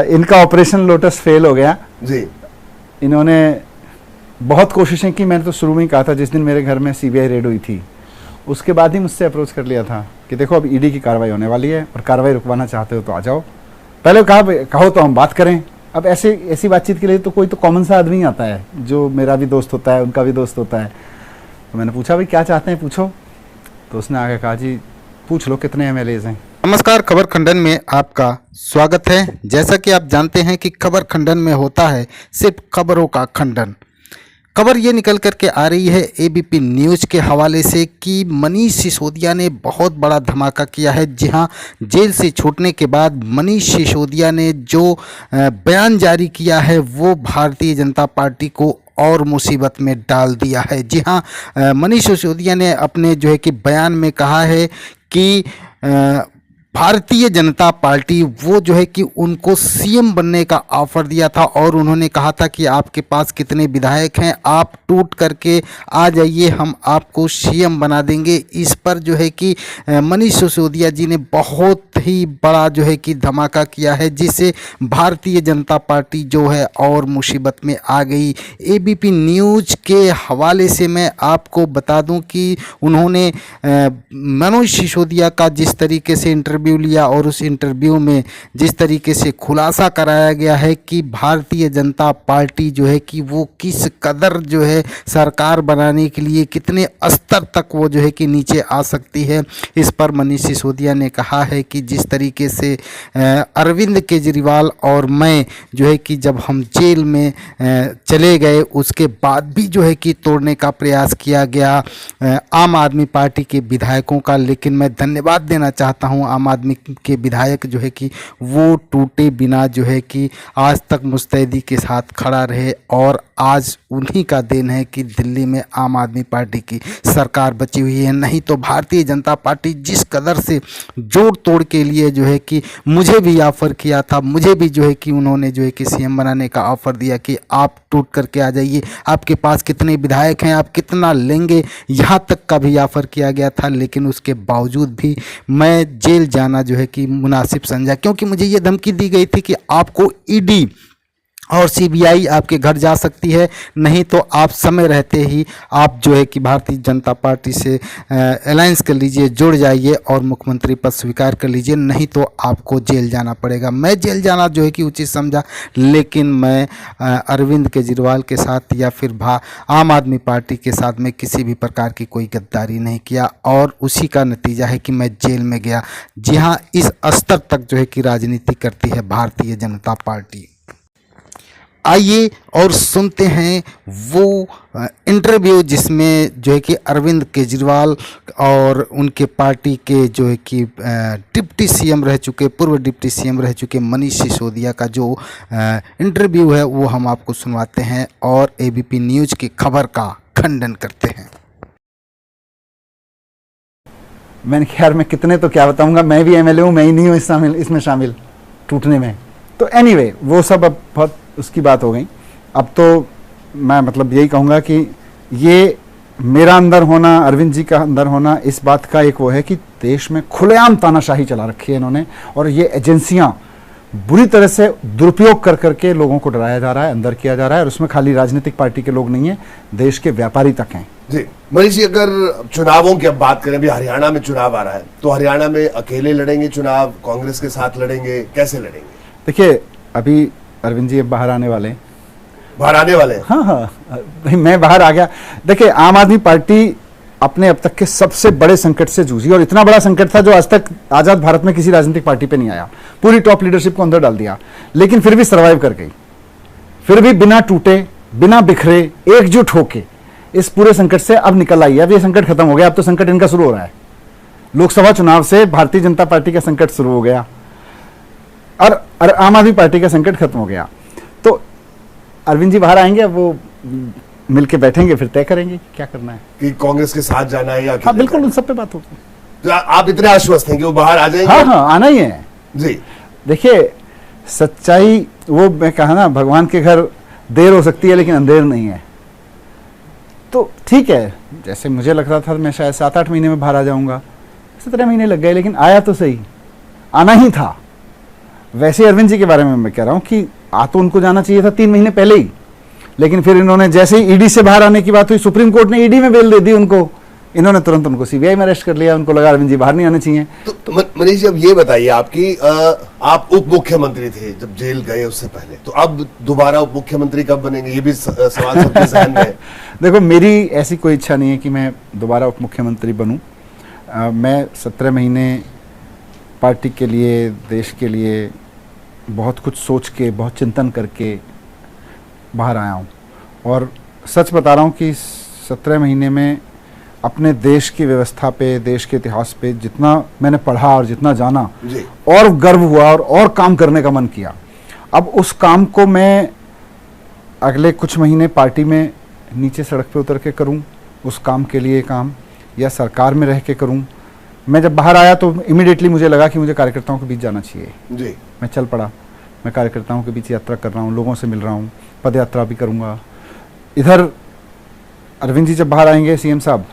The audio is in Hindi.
इनका ऑपरेशन लोटस फेल हो गया जी। इन्होंने बहुत कोशिशें की। मैंने तो शुरू में ही कहा था, जिस दिन मेरे घर में सीबीआई रेड हुई थी उसके बाद ही मुझसे अप्रोच कर लिया था कि देखो अब ईडी की कार्रवाई होने वाली है और कार्रवाई रुकवाना चाहते हो तो आ जाओ। पहले कहो तो हम बात करें। अब ऐसी बातचीत के लिए तो कोई तो कॉमन सा आदमी आता है जो मेरा भी दोस्त होता है, उनका भी दोस्त होता है। तो मैंने पूछा भाई क्या चाहते हैं पूछो, तो उसने आगे कहा जी पूछ लो कितने एमएलएज हैं। नमस्कार, खबर खंडन में आपका स्वागत है। जैसा कि आप जानते हैं कि खबर खंडन में होता है सिर्फ खबरों का खंडन। खबर ये निकल कर के आ रही है एबीपी न्यूज़ के हवाले से कि मनीष सिसोदिया ने बहुत बड़ा धमाका किया है। जी हाँ, जेल से छूटने के बाद मनीष सिसोदिया ने जो बयान जारी किया है वो भारतीय जनता पार्टी को और मुसीबत में डाल दिया है। जी हाँ, मनीष सिसोदिया ने अपने जो है कि बयान में कहा है कि भारतीय जनता पार्टी वो जो है कि उनको सीएम बनने का ऑफर दिया था और उन्होंने कहा था कि आपके पास कितने विधायक हैं, आप टूट करके आ जाइए, हम आपको सीएम बना देंगे। इस पर जो है कि मनीष सिसोदिया जी ने बहुत ही बड़ा जो है कि धमाका किया है, जिससे भारतीय जनता पार्टी जो है और मुसीबत में आ गई। एबीपी न्यूज़ के हवाले से मैं आपको बता दूं कि उन्होंने मनीष सिसोदिया का जिस तरीके से इंटरव्यू लिया और उस इंटरव्यू में जिस तरीके से खुलासा कराया गया है कि भारतीय जनता पार्टी जो है कि वो किस कदर जो है सरकार बनाने के लिए कितने स्तर तक वो जो है कि नीचे आ सकती है। इस पर मनीष सिसोदिया ने कहा है कि जिस तरीके से अरविंद केजरीवाल और मैं जो है कि जब हम जेल में चले गए उसके बाद भी जो है कि तोड़ने का प्रयास किया गया आम आदमी पार्टी के विधायकों का, लेकिन मैं धन्यवाद देना चाहता हूं आम आदमी के विधायक जो है कि वो टूटे बिना जो है कि आज तक मुस्तैदी के साथ खड़ा रहे और आज उन्हीं का देन है कि दिल्ली में आम आदमी पार्टी की सरकार बची हुई है। नहीं तो भारतीय जनता पार्टी जिस कदर से जोड़ तोड़ के लिए जो है कि मुझे भी ऑफ़र किया था, मुझे भी जो है कि उन्होंने जो है कि सीएम बनाने का ऑफ़र दिया कि आप टूट करके आ जाइए, आपके पास कितने विधायक हैं, आप कितना लेंगे, यहाँ तक का भी ऑफ़र किया गया था। लेकिन उसके बावजूद भी मैं जेल जाना जो है कि मुनासिब समझा, क्योंकि मुझे ये धमकी दी गई थी कि आपको ईडी और सीबीआई आपके घर जा सकती है, नहीं तो आप समय रहते ही आप जो है कि भारतीय जनता पार्टी से अलायंस कर लीजिए, जुड़ जाइए और मुख्यमंत्री पद स्वीकार कर लीजिए, नहीं तो आपको जेल जाना पड़ेगा। मैं जेल जाना जो है कि उचित समझा, लेकिन मैं अरविंद केजरीवाल के साथ या फिर आम आदमी पार्टी के साथ में किसी भी प्रकार की कोई गद्दारी नहीं किया और उसी का नतीजा है कि मैं जेल में गया। जी हाँ, इस स्तर तक जो है कि राजनीति करती है भारतीय जनता पार्टी। आइए और सुनते हैं वो इंटरव्यू जिसमें जो है कि अरविंद केजरीवाल और उनके पार्टी के जो है कि डिप्टी सीएम रह चुके, पूर्व डिप्टी सीएम रह चुके मनीष सिसोदिया का जो इंटरव्यू है वो हम आपको सुनवाते हैं और एबीपी न्यूज़ की खबर का खंडन करते हैं। मैंने खैर मैं कितने तो क्या बताऊंगा, मैं भी एमएलए हूँ, मैं ही नहीं हूँ इसमें शामिल टूटने में। तो एनीवे वो सब अब बहुत उसकी बात हो गई। अब तो मैं मतलब यही कहूँगा कि ये मेरा अंदर होना, अरविंद जी का अंदर होना, इस बात का एक वो है कि देश में खुलेआम तानाशाही चला रखी है इन्होंने और ये एजेंसियां बुरी तरह से दुरुपयोग कर करके लोगों को डराया जा रहा है, अंदर किया जा रहा है। और उसमें खाली राजनीतिक पार्टी के लोग नहीं है, देश के व्यापारी तक हैं। जी मनीष जी, अगर चुनावों की अब बात करें, अभी हरियाणा में चुनाव आ रहा है, तो हरियाणा में अकेले लड़ेंगे चुनाव, कांग्रेस के साथ लड़ेंगे, कैसे लड़ेंगे? देखिए अभी अरविंद जी अब बाहर आने वाले हैं। बाहर आने वाले हैं? हाँ, मैं बाहर आ गया। देखिए आम आदमी पार्टी अपने अब तक के सबसे बड़े संकट से जूझी और इतना बड़ा संकट था जो आज तक आजाद भारत में किसी राजनीतिक पार्टी पे नहीं आया। पूरी टॉप लीडरशिप को अंदर डाल दिया, लेकिन फिर भी सर्वाइव कर गई। फिर भी बिना टूटे, बिना बिखरे, एकजुट होके इस पूरे संकट से अब निकल आई है। अब ये संकट खत्म हो गया, अब तो संकट इनका शुरू हो रहा है। लोकसभा चुनाव से भारतीय जनता पार्टी का संकट शुरू हो गया और आम आदमी पार्टी का संकट खत्म हो गया। तो अरविंद जी बाहर आएंगे, अब वो मिलके बैठेंगे, फिर तय करेंगे क्या करना है, कि कांग्रेस के साथ जाना है या। हाँ बिल्कुल, उन सब पे बात होगी। तो आप इतने आश्वस्त हैं कि वो बाहर आ जाएंगे? हाँ, आना ही है जी। देखिए सच्चाई, वो मैं कहा ना, भगवान के घर देर हो सकती है लेकिन अंधेर नहीं है। तो ठीक है, जैसे मुझे लग रहा था मैं शायद 7-8 महीने में बाहर आ जाऊंगा, 17 महीने लग गए, लेकिन आया तो सही, आना ही था। वैसे अरविंद जी के बारे में मैं कह रहा हूं कि तो उनको जाना चाहिए था 3 महीने पहले ही, लेकिन फिर इन्होंने जैसे ही ईडी से बाहर आने की बात हुई, सुप्रीम कोर्ट ने ईडी में बेल दे दी उनको, इन्होंने तुरंत उनको सीबीआई में अरेस्ट कर लिया। उनको लगा अरविंद जी बाहर नहीं आने चाहिए। तो मनीष जी, अब ये बताइए आपकी आप उप मुख्यमंत्री थे जब जेल गए उससे पहले, तो अब दोबारा उप मुख्यमंत्री कब बनेंगे, ये भी सवाल सबके जहन में है। देखो, मेरी ऐसी कोई इच्छा नहीं है कि मैं दोबारा उप मुख्यमंत्री बनूं। मैं 17 महीने पार्टी के लिए, देश के लिए बहुत कुछ सोच के, बहुत चिंतन करके बाहर आया हूँ, और सच बता रहा हूँ कि 17 महीने में अपने देश की व्यवस्था पे, देश के इतिहास पे जितना मैंने पढ़ा और जितना जाना, जी। और गर्व हुआ और काम करने का मन किया। अब उस काम को मैं अगले कुछ महीने पार्टी में नीचे सड़क पे उतर के करूं, उस काम के लिए काम, या सरकार में रह के करूं। मैं जब बाहर आया तो इमीडिएटली मुझे लगा कि मुझे कार्यकर्ताओं के बीच जाना चाहिए। जी। मैं चल पड़ा, मैं कार्यकर्ताओं के बीच यात्रा कर रहा हूँ, लोगों से मिल रहा हूँ, पद यात्रा भी करूँगा। इधर अरविंद जी जब बाहर आएंगे, सीएम साहब,